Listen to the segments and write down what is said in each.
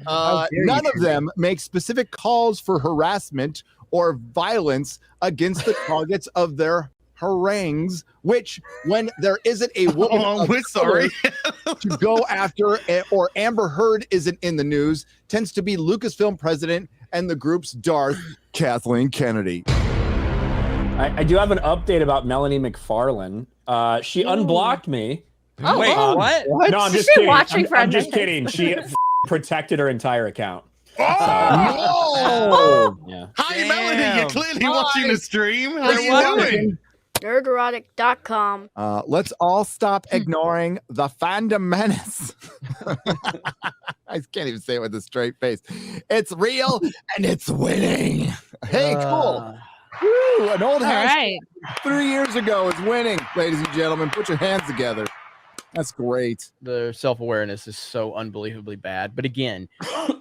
None of them make specific calls for harassment or violence against the targets of their harangues, which when there isn't a woman we're sorry to go after, or Amber Heard isn't in the news, tends to be Lucasfilm president and the group's Darth, Kathleen Kennedy. I do have an update about Melanie McFarlane. She unblocked me. Oh, wait, what? No, I'm just kidding. I'm just kidding. She protected her entire account. Oh! Yeah. Hi, Melanie. You're clearly watching the stream. How are you doing? Nerdrotic.com. Let's all stop ignoring the Fandom Menace. I can't even say it with a straight face. It's real and it's winning. Hey, cool. Woo, an old hashtag 3 years ago is winning, ladies and gentlemen. Put your hands together. That's great. The self-awareness is so unbelievably bad. But again,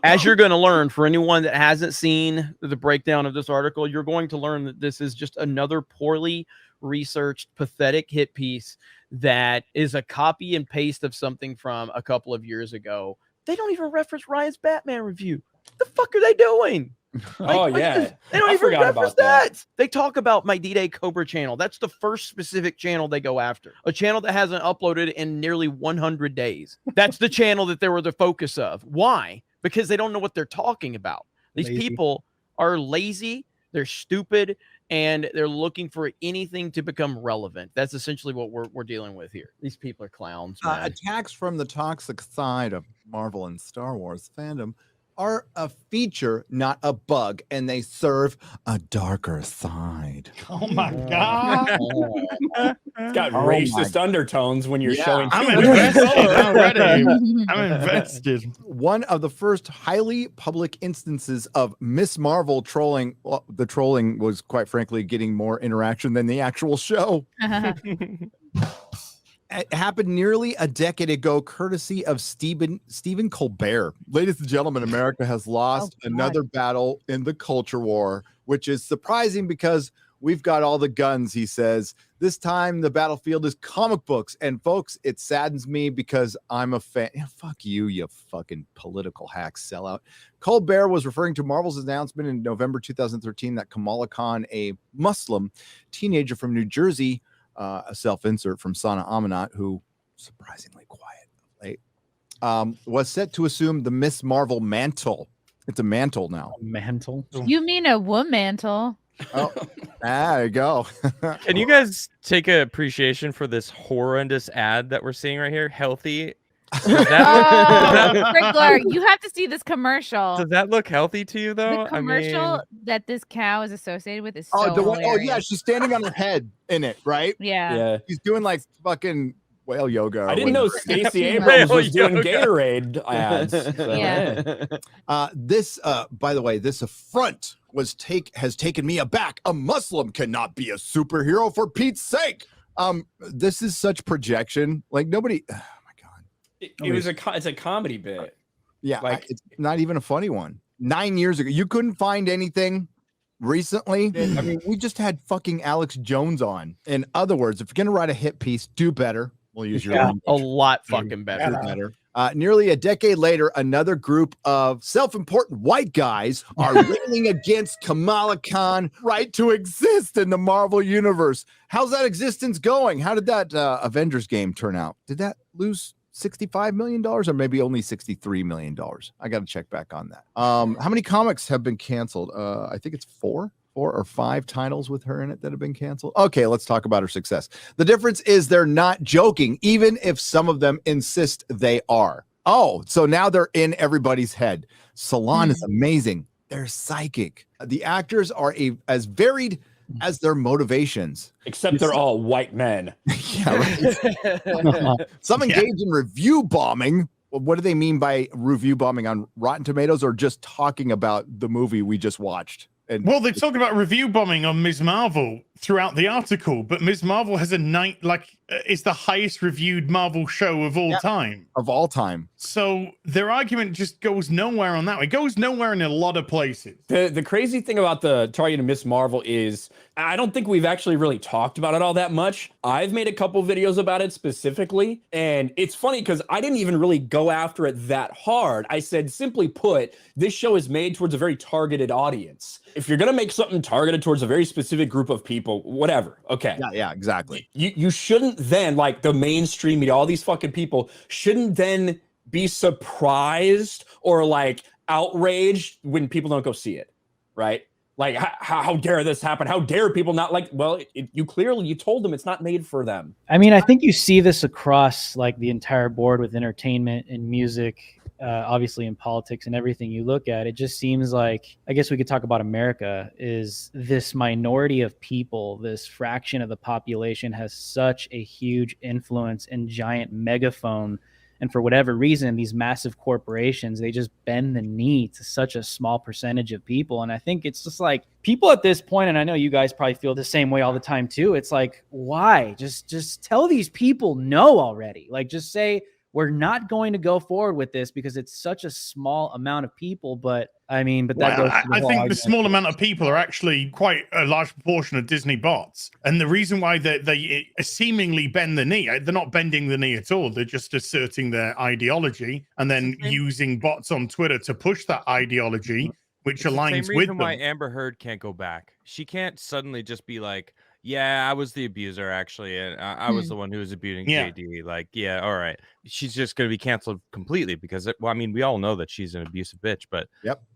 as you're going to learn, for anyone that hasn't seen the breakdown of this article, you're going to learn that this is just another poorly researched, pathetic hit piece that is a copy and paste of something from a couple of years ago. They don't even reference Ryan's Batman review. What the fuck are they doing? Yeah. They don't even reference that. They talk about my D-Day Cobra channel. That's the first specific channel they go after. A channel that hasn't uploaded in nearly 100 days. That's the channel that they were the focus of. Why? Because they don't know what they're talking about. These people are lazy, they're stupid, and they're looking for anything to become relevant. That's essentially what we're dealing with here. These people are clowns. Attacks from the toxic side of Marvel and Star Wars fandom are a feature, not a bug, and they serve a darker side. Oh my God. It's got racist undertones when you're showing. I'm invested already. I'm invested. One of the first highly public instances of Miss Marvel trolling. Well, the trolling was, quite frankly, getting more interaction than the actual show. It happened nearly a decade ago, courtesy of Stephen Colbert. Ladies and gentlemen, America has lost another battle in the culture war, which is surprising because we've got all the guns, he says. This time, the battlefield is comic books. And folks, it saddens me because I'm a fan. Yeah, fuck you, you fucking political hack sellout. Colbert was referring to Marvel's announcement in November 2013 that Kamala Khan, a Muslim teenager from New Jersey, a self-insert from Sana Amanat, who surprisingly quiet late, was set to assume the Miss Marvel mantle. It's a mantle now. A mantle? You mean a womantle? Oh, there you go. Can you guys take an appreciation for this horrendous ad that we're seeing right here? Healthy. Crigler, you have to see this commercial. Does that look healthy to you, though? The commercial that this cow is associated with is so yeah, she's standing on her head in it, right? Yeah. She's doing like fucking whale yoga. I didn't know Stacey Abrams was doing Gatorade ads. So. Yeah. This, by the way, this affront has taken me aback. A Muslim cannot be a superhero, for Pete's sake. This is such projection. Like nobody. It's a comedy bit. Yeah, like it's not even a funny one. 9 years ago, you couldn't find anything recently. I mean, we just had fucking Alex Jones on. In other words, if you're gonna write a hit piece, do better. We'll use your language. A lot fucking better. Nearly a decade later, another group of self-important white guys are railing against Kamala Khan right to exist in the Marvel universe. How's that existence going? How did that Avengers game turn out? Did that lose $65 million or maybe only $63 million? I got to check back on that. How many comics have been canceled? I think it's four or five titles with her in it that have been canceled. Okay, let's talk about her success. The difference is they're not joking, even if some of them insist they are. Oh, so now they're in everybody's head. Salon is amazing. They're psychic. The actors are as varied as their motivations. Except they're all white men. Some engage in review bombing. What do they mean by review bombing on Rotten Tomatoes, or just talking about the movie we just watched? Well, they talk about review bombing on Ms. Marvel throughout the article, but Ms. Marvel has a it's the highest reviewed Marvel show of all time. Of all time. So their argument just goes nowhere on that. It goes nowhere in a lot of places. The crazy thing about the target of Miss Marvel is I don't think we've actually really talked about it all that much. I've made a couple videos about it specifically, and it's funny because I didn't even really go after it that hard. I said, simply put, this show is made towards a very targeted audience. If you're gonna make something targeted towards a very specific group of people, whatever, okay. Yeah, exactly. You shouldn't then, like the mainstream media, all these fucking people, shouldn't then be surprised or like outraged when people don't go see it, right? Like, how dare this happen? How dare people not like? Well, you told them it's not made for them. I mean, I think you see this across like the entire board with entertainment and music, obviously in politics and everything you look at. It just seems like, I guess we could talk about America, is this minority of people, this fraction of the population has such a huge influence and giant megaphone. And for whatever reason, these massive corporations, they just bend the knee to such a small percentage of people. And I think it's just like people at this point, and I know you guys probably feel the same way all the time too. It's like, why? Just tell these people no already. Like, just say, we're not going to go forward with this because it's such a small amount of people. But I mean, but that goes to the I whole think the argument. small amount of people are actually quite a large proportion of Disney bots. And the reason why they seemingly bend the knee, they're not bending the knee at all. They're just asserting their ideology and then using bots on Twitter to push that ideology, which aligns Same with reason them. why Amber Heard can't go back. She can't suddenly just be like, yeah, I was the abuser, actually, and I was the one who was abusing JD. Like, yeah, all right. She's just going to be canceled completely because, well, I mean, we all know that she's an abusive bitch, but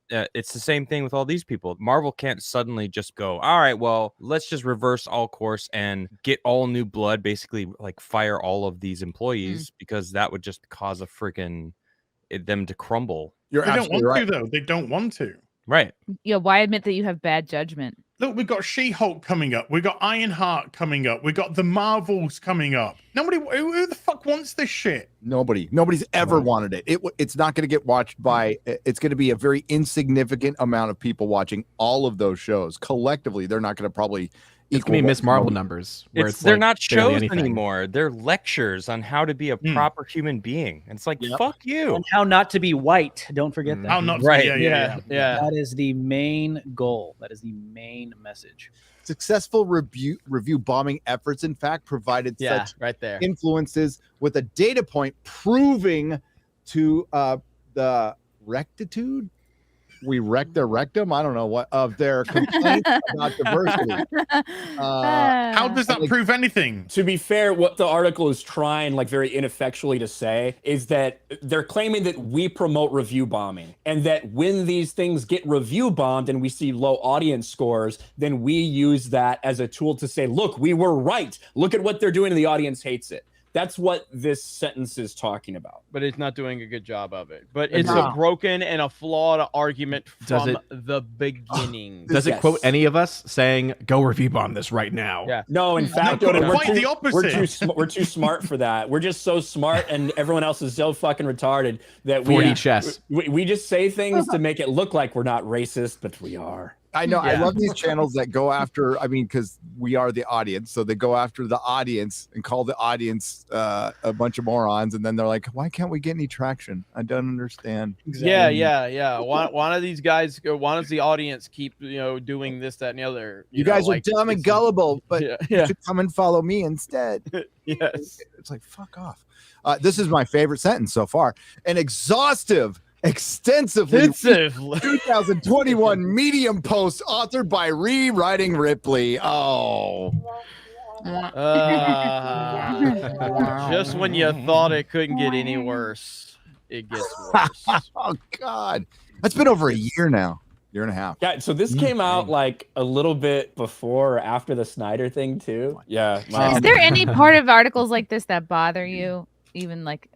it's the same thing with all these people. Marvel can't suddenly just go, all right, well, let's just reverse all course and get all new blood, basically, like fire all of these employees because that would just cause a freaking them to crumble. They don't want to, though. They don't want to. Right. Yeah, why admit that you have bad judgment? Look, we've got She-Hulk coming up. We've got Ironheart coming up. We've got the Marvels coming up. Nobody, who the fuck wants this shit? Nobody's ever wanted it. It's not going to get watched by, it's going to be a very insignificant amount of people watching all of those shows. Collectively, they're not going to probably It's gonna be Miss Marvel numbers. Where They're like not barely shows anything. anymore. They're lectures on how to be a proper human being. And it's like, fuck you. And how not to be white. Don't forget that. How not to, Right. yeah. That is the main goal. That is the main message. successful review bombing efforts, in fact, provided such right there influences with a data point proving to the rectitude. We wrecked their rectum. I don't know what of their complaints about diversity. How does that prove anything? To be fair, what the article is trying, like very ineffectually to say, is that they're claiming that we promote review bombing, and that when these things get review bombed and we see low audience scores, then we use that as a tool to say, look, we were right. Look at what they're doing, and the audience hates it. That's what this sentence is talking about. But it's not doing a good job of it. But it's a broken and a flawed argument from the beginning. Does it quote any of us saying, go review bomb this right now? Yeah. No, in fact, quite the opposite. We're too smart for that. We're just so smart, and everyone else is so fucking retarded that 4D chess. We just say things to make it look like we're not racist, but we are. I know. I love these channels that go after, I mean, because we are the audience. So they go after the audience and call the audience a bunch of morons. And then they're like, why can't we get any traction? I don't understand. Exactly. Yeah. One of these guys, one of the audience keep, doing this, that, and the other. You guys are dumb and gullible, but you should come and follow me instead. Yes. It's like, fuck off. This is my favorite sentence so far. An extensively 2021 Medium post authored by Rewriting Ripley. Oh. Just when you thought it couldn't get any worse, it gets worse. Oh, God. That's been over a year now. Year and a half. Yeah, so this came out like a little bit before or after the Snyder thing too. Yeah. Is there any part of articles like this that bother you, even like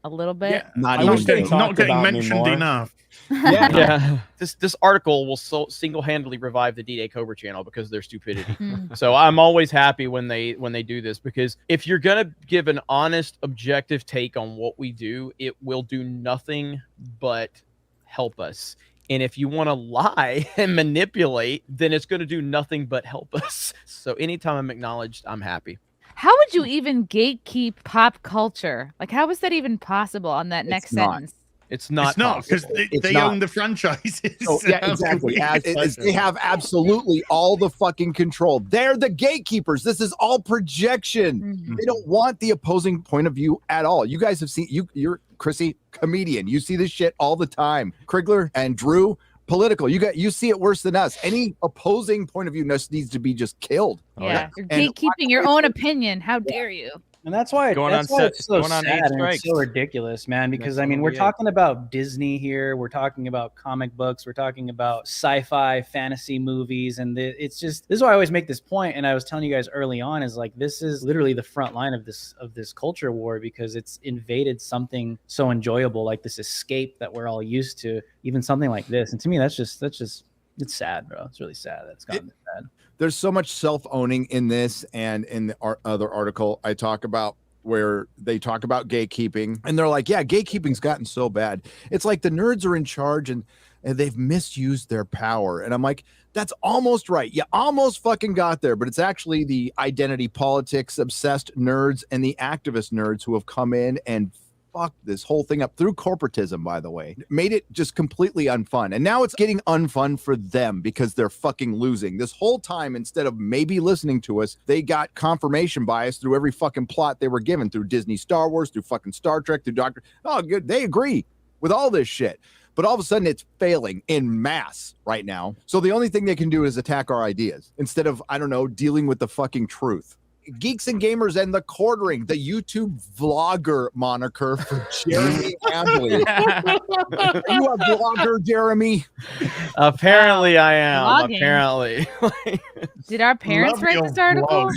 a little bit? Yeah, not getting mentioned enough. Yeah. This article will single-handedly revive the D-Day Cobra channel because of their stupidity. So I'm always happy when they do this, because if you're gonna give an honest, objective take on what we do, it will do nothing but help us. And if you want to lie and manipulate, then it's going to do nothing but help us. So anytime I'm acknowledged, I'm happy. How would you even gatekeep pop culture? Like, how is that even possible on that next not. sentence? It's not because they not. own the franchises. So, yeah, How exactly. can we- They have absolutely all the fucking control. They're the gatekeepers. This is all projection. Mhm. They don't want the opposing point of view at all. You guys have seen you're Chrissy, comedian. You see this shit all the time. Crigler and Drew, political. You see it worse than us. Any opposing point of view needs to be just killed. Yeah, you're And gatekeeping your own opinion. How dare you? And that's why Going that's on why set- it's so going on sad 8 and it's so strikes. ridiculous, man. Because Next I mean, one will we're be 8. talking about Disney here, we're talking about comic books, we're talking about sci-fi, fantasy movies, and it's just this is why I always make this point. And I was telling you guys early on is like this is literally the front line of this culture war because it's invaded something so enjoyable like this escape that we're all used to, even something like this. And to me, that's just it's sad, bro. It's really sad that it's gotten this bad. There's so much self-owning in this, and in the other article I talk about where they talk about gatekeeping, and they're like, yeah, gatekeeping's gotten so bad. It's like the nerds are in charge and they've misused their power. And I'm like, that's almost right. You almost fucking got there, but it's actually the identity politics obsessed nerds and the activist nerds who have come in and fucked this whole thing up through corporatism, by the way. Made it just completely unfun. And now it's getting unfun for them because they're fucking losing. This whole time, instead of maybe listening to us, they got confirmation bias through every fucking plot they were given, through Disney Star Wars, through fucking Star Trek, through Doctor. Oh, good. They agree with all this shit. But all of a sudden it's failing in mass right now. So the only thing they can do is attack our ideas instead of, I don't know, dealing with the fucking truth. Geeks and Gamers and the Quartering, the YouTube vlogger moniker for Jeremy Ambley. Are you a vlogger, Jeremy? Apparently, I am. Vlogging. Apparently. Did our parents Love write your this article?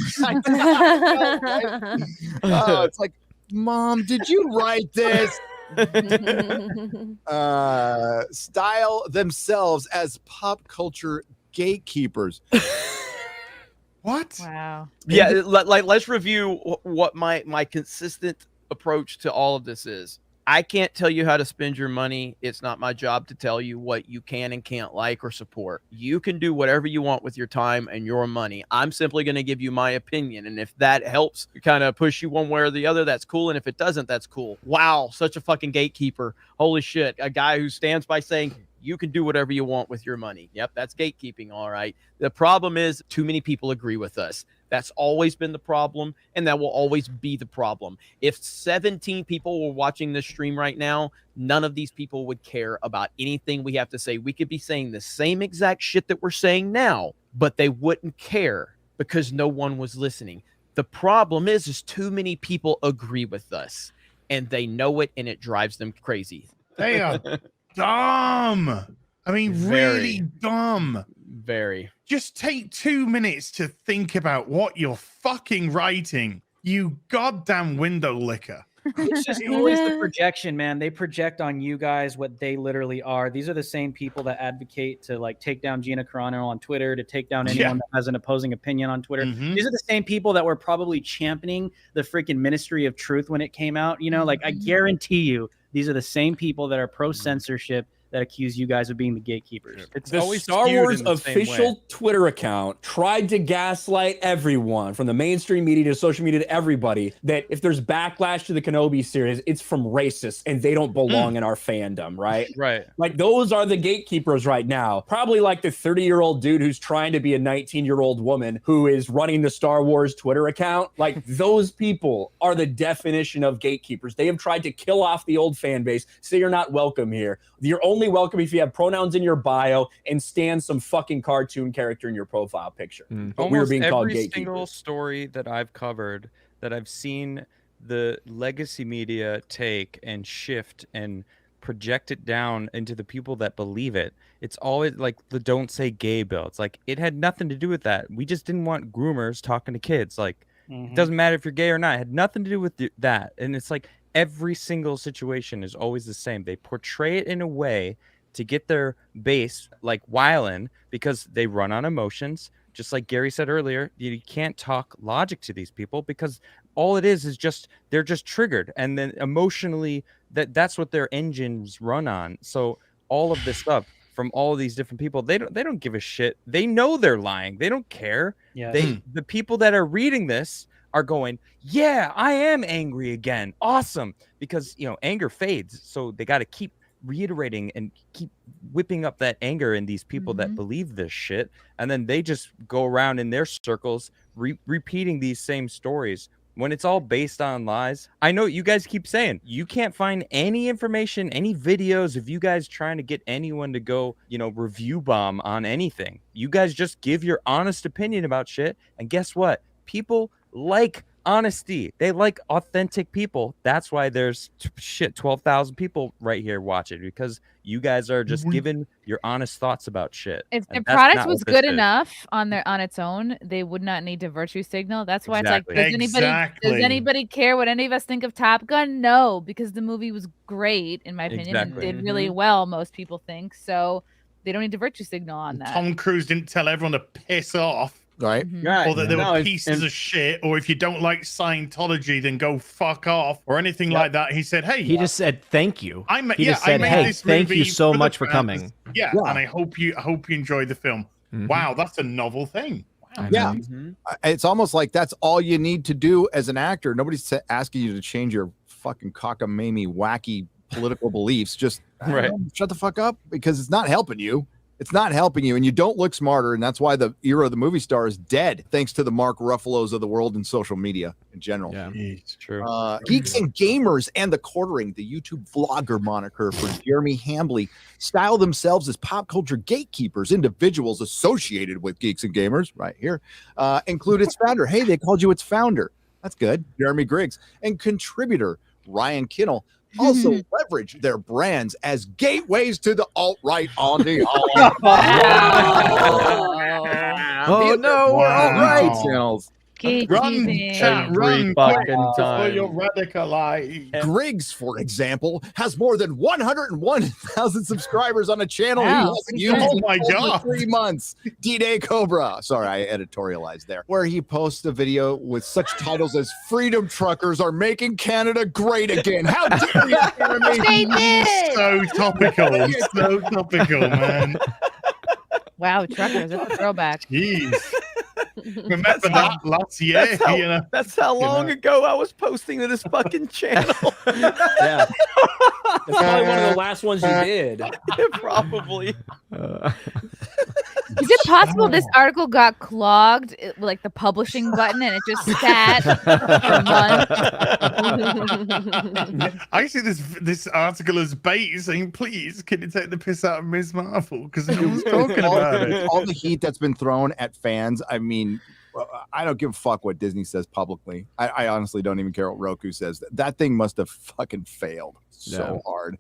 Oh, it's like, Mom, did you write this? Style themselves as pop culture gatekeepers. What? Wow. Yeah, let's review what my consistent approach to all of this is. I can't tell you how to spend your money. It's not my job to tell you what you can and can't like or support. You can do whatever you want with your time and your money. I'm simply going to give you my opinion. And if that helps kind of push you one way or the other, that's cool. And if it doesn't, that's cool. Wow, such a fucking gatekeeper. Holy shit. A guy who stands by saying, you can do whatever you want with your money. Yep, that's gatekeeping, all right. The problem is too many people agree with us. That's always been the problem, and that will always be the problem. If 17 people were watching this stream right now, none of these people would care about anything we have to say. We could be saying the same exact shit that we're saying now, but they wouldn't care because no one was listening. The problem is too many people agree with us, and they know it, and it drives them crazy. They are dumb. I mean, really dumb. Very. Just take 2 minutes to think about what you're fucking writing, you goddamn window licker. It's just always the projection, man. They project on you guys what they literally are. These are the same people that advocate to like take down Gina Carano on Twitter, to take down anyone that has an opposing opinion on Twitter. These are the same people that were probably championing the freaking Ministry of Truth when it came out. You know, like I guarantee you, these are the same people that are pro censorship that accuse you guys of being the gatekeepers. It's The always Star skewed Wars in the same way. official Twitter account tried to gaslight everyone, from the mainstream media to social media to everybody, that if there's backlash to the Kenobi series, it's from racists and they don't belong in our fandom, right? Right. Like, those are the gatekeepers right now. Probably like the 30-year-old dude who's trying to be a 19-year-old woman who is running the Star Wars Twitter account. Like, those people are the definition of gatekeepers. They have tried to kill off the old fan base, say you're not welcome here. You're only welcome if you have pronouns in your bio and stand some fucking cartoon character in your profile picture. But we were Almost being called every single gatekeepers. story that I've covered, that I've seen the legacy media take and shift and project it down into the people that believe it. It's always like the "don't say gay" bill. It's like it had nothing to do with that. We just didn't want groomers talking to kids. Like it doesn't matter if you're gay or not. It had nothing to do with that. And it's like every single situation is always the same. They portray it in a way to get their base like whiling because they run on emotions. Just like Gary said earlier, you can't talk logic to these people because all it is just they're just triggered, and then emotionally that's what their engines run on. So all of this stuff from all of these different people, they don't give a shit. They know they're lying. They don't care. Yeah. The people that are reading this are going, yeah, I am angry again. Awesome. Because, anger fades. So they got to keep reiterating and keep whipping up that anger in these people that believe this shit. And then they just go around in their circles repeating these same stories when it's all based on lies. I know you guys keep saying you can't find any information, any videos of you guys trying to get anyone to go, review bomb on anything. You guys just give your honest opinion about shit. And guess what? People like honesty. They like authentic people. That's why there's 12,000 people right here watching, because you guys are just giving your honest thoughts about shit. If the And that's product not was what this good is. enough on its own, they would not need to virtue signal. That's why Exactly. it's like, does anybody care what any of us think of Top Gun? No, because the movie was great in my opinion and did really well, most people think. So they don't need to virtue signal on that. Tom Cruise didn't tell everyone to piss off. Right. Or that they were pieces of shit, or if you don't like Scientology, then go fuck off, or anything like that. He said, hey. He just said thank you. He just said, hey, thank you so much for coming. Yeah, and I hope you enjoyed the film. Wow, that's a novel thing. Wow. Yeah. It's almost like that's all you need to do as an actor. Nobody's asking you to change your fucking cockamamie, wacky political beliefs. Just shut the fuck up, because it's not helping you. It's not helping you, and you don't look smarter, and that's why the era of the movie star is dead, thanks to the Mark Ruffalos of the world and social media in general. Yeah, it's true. Geeks and Gamers and the Quartering, the YouTube vlogger moniker for Jeremy Hambley, style themselves as pop culture gatekeepers, individuals associated with Geeks and Gamers, right here, include its founder. Hey, they called you its founder. That's good. Jeremy Griggs. And contributor Ryan Kinnell also leverage their brands as gateways to the alt-right on the Oh no, we're alt-right channels. Run, chat, run, fucking time. for your radicalized. Griggs, for example, has more than 101,000 subscribers on a channel he hasn't used Oh my in over God. 3 months. D-Day Cobra. Sorry, I editorialized there. Where he posts a video with such titles as "Freedom Truckers are making Canada great again." How dare you, Jeremy? They did. So topical, so topical, man. Wow, truckers, that's a throwback. Jeez. Remember that last year? That's how long ago I was posting to this fucking channel. Yeah. That's probably one of the last ones you did. Probably. Is it possible this article got clogged, like the publishing button, and it just sat for months? I see this article as bait, saying, "Please, can you take the piss out of Ms. Marvel?" Because no one's talking about it. All the heat that's been thrown at fans. I mean, I don't give a fuck what Disney says publicly. I honestly don't even care what Roku says. That thing must have fucking failed so hard,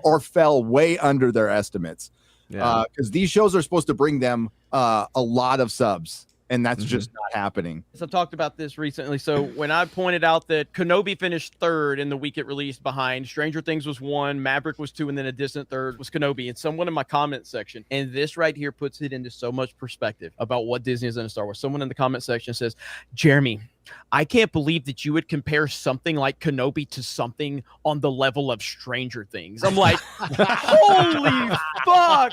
or fell way under their estimates. Because these shows are supposed to bring them a lot of subs, and that's just not happening. So I talked about this recently. So when I pointed out that Kenobi finished 3rd in the week it released behind, Stranger Things was 1, Maverick was 2, and then a distant 3rd was Kenobi. And someone in my comment section, and this right here puts it into so much perspective about what Disney is in Star Wars. Someone in the comment section says, Jeremy, I can't believe that you would compare something like Kenobi to something on the level of Stranger Things. I'm like, holy fuck!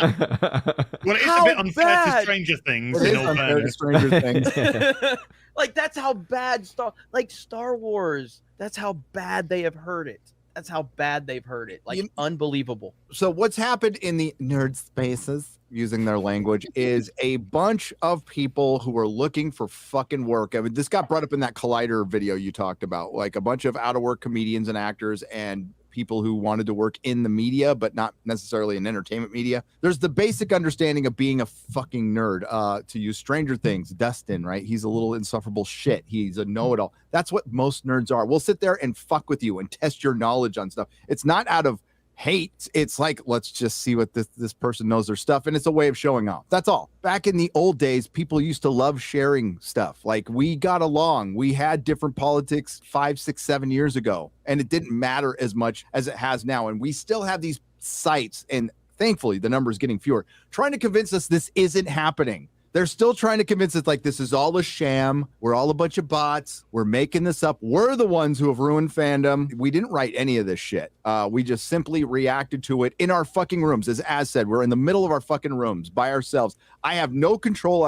Well, it is a bit unfair to Stranger Things. It is unfair to Stranger Things. Like, that's how bad Star Wars. That's how bad they have heard it. That's how bad they've heard it. Like, unbelievable. So what's happened in the nerd spaces, using their language, is a bunch of people who are looking for fucking work. I mean, this got brought up in that Collider video you talked about, like a bunch of out of work comedians and actors and people who wanted to work in the media, but not necessarily in entertainment media. There's the basic understanding of being a fucking nerd. To use Stranger Things, Dustin, right? He's a little insufferable shit. He's a know-it-all. That's what most nerds are. We'll sit there and fuck with you and test your knowledge on stuff. It's not out of hate. It's like, let's just see what this person knows their stuff, and it's a way of showing off. That's all. Back in the old days, people used to love sharing stuff. Like, we got along. We had different politics 5, 6, 7 years ago, and it didn't matter as much as it has now. And we still have these sites, and thankfully the number is getting fewer, trying to convince us this isn't happening. They're still trying to convince us like this is all a sham. We're all a bunch of bots. We're making this up. We're the ones who have ruined fandom. We didn't write any of this shit. We just simply reacted to it in our fucking rooms. As said, we're in the middle of our fucking rooms by ourselves. I have no control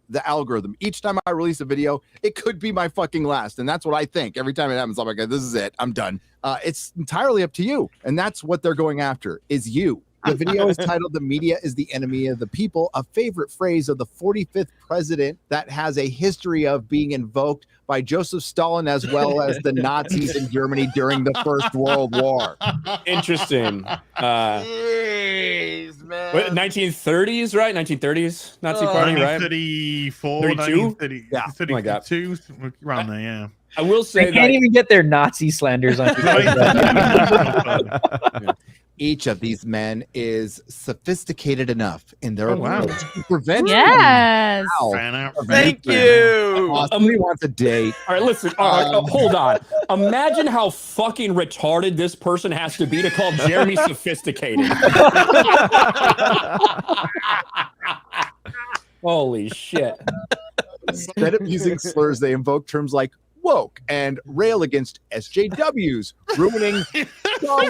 the algorithm. Each time I release a video, it could be my fucking last. And that's what I think. Every time it happens, I'm like, this is it. I'm done. It's entirely up to you. And that's what they're going after, is you. The video is titled "The Media is the Enemy of the People," a favorite phrase of the 45th president that has a history of being invoked by Joseph Stalin as well as the Nazis in Germany during the First World War. Interesting. Jeez, man. 1930s, right? 1930s Nazi party, right? 1934, 32? Yeah, something like that. 32, around there, yeah. I will say they can't even get their Nazi slanders on. Each of these men is sophisticated enough in their approach to prevent. Yes. Thank you. Somebody wants a date. All right, listen. Hold on. Imagine how fucking retarded this person has to be to call Jeremy sophisticated. Holy shit. Instead of using slurs, they invoke terms like woke and rail against SJWs, ruining Star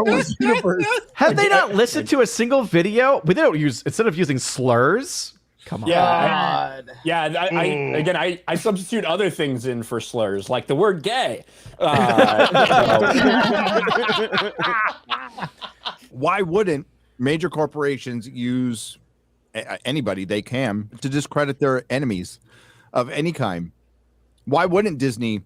Wars universe. Have they not listened to a single video? But they don't use, instead of using slurs. Come on. I substitute other things in for slurs, like the word gay. Why wouldn't major corporations use anybody they can to discredit their enemies of any kind? Why wouldn't Disney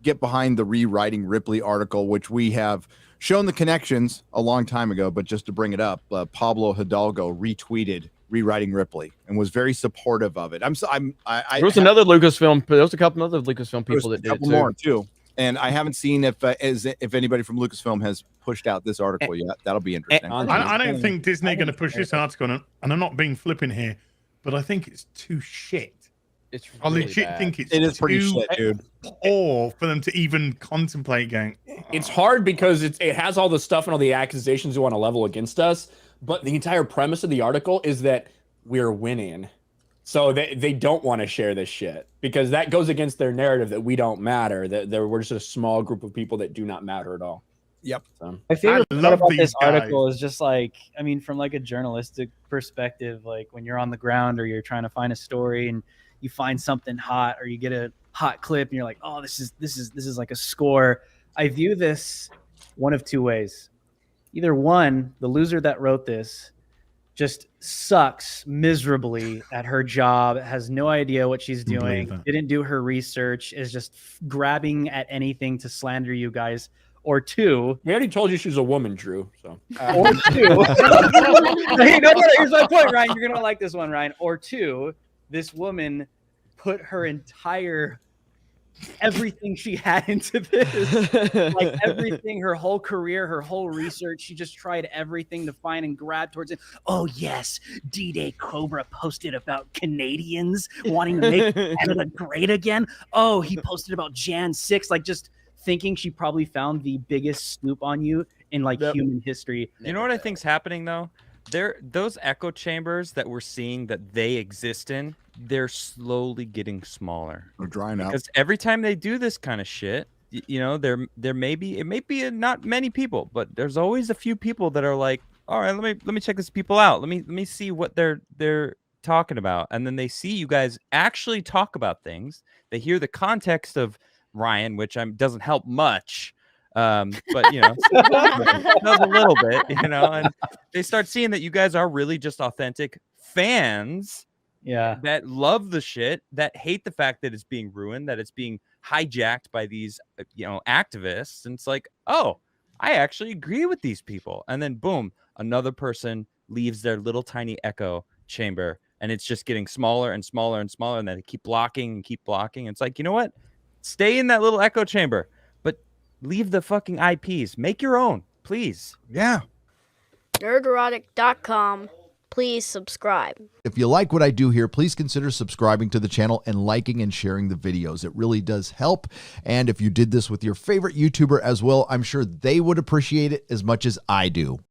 get behind the rewriting Ripley article, which we have shown the connections a long time ago, but just to bring it up, Pablo Hidalgo retweeted rewriting Ripley and was very supportive of it. There was another Lucasfilm, there was a couple other Lucasfilm people that did it more too. And I haven't seen if anybody from Lucasfilm has pushed out this article yet. That'll be interesting. I don't think Disney are going to push this article, and I'm not being flippant here, but I think it's too shit. I legit think it is pretty shit, dude. Or for them to even contemplate going. It's hard because it has all the stuff and all the accusations you want to level against us, but the entire premise of the article is that we're winning. So they don't want to share this shit because that goes against their narrative that we don't matter, that we're just a small group of people that do not matter at all. Yep. So. My favorite part about this article is just like, I mean, from like a journalistic perspective, like when you're on the ground or you're trying to find a story and you find something hot or you get a hot clip and you're like, oh, this is like a score. I view this one of two ways. Either one, the loser that wrote this just sucks miserably at her job, has no idea what she's doing, didn't do her research, is just grabbing at anything to slander you guys. Or two, we already told you she's a woman, Drew. So, or two, here's my point, Ryan. You're gonna like this one, Ryan. Or two, this woman put her entire everything she had into this, like everything, her whole career, her whole research. She just tried everything to find and grab towards it. Oh yes, D-Day Cobra posted about Canadians wanting to make Canada great again. Oh, he posted about Jan 6, like just thinking she probably found the biggest scoop on you in like human history. You know what I think's happening though? Those echo chambers that we're seeing that they exist in, they're slowly getting smaller. They're drying out. Because every time they do this kind of shit, you know, there may be not many people, but there's always a few people that are like, all right, let me check these people out. Let me see what they're talking about. And then they see you guys actually talk about things. They hear the context of Ryan, which doesn't help much. But you know, does a little bit, you know, and they start seeing that you guys are really just authentic fans, that love the shit, that hate the fact that it's being ruined, that it's being hijacked by these, you know, activists. And it's like, oh, I actually agree with these people. And then boom, another person leaves their little tiny echo chamber, and it's just getting smaller and smaller and smaller, and then they keep blocking and keep blocking. It's like, you know what? Stay in that little echo chamber. Leave the fucking IPs. Make your own, please. Yeah. Nerdrotic.com. Please subscribe. If you like what I do here, please consider subscribing to the channel and liking and sharing the videos. It really does help. And if you did this with your favorite YouTuber as well, I'm sure they would appreciate it as much as I do.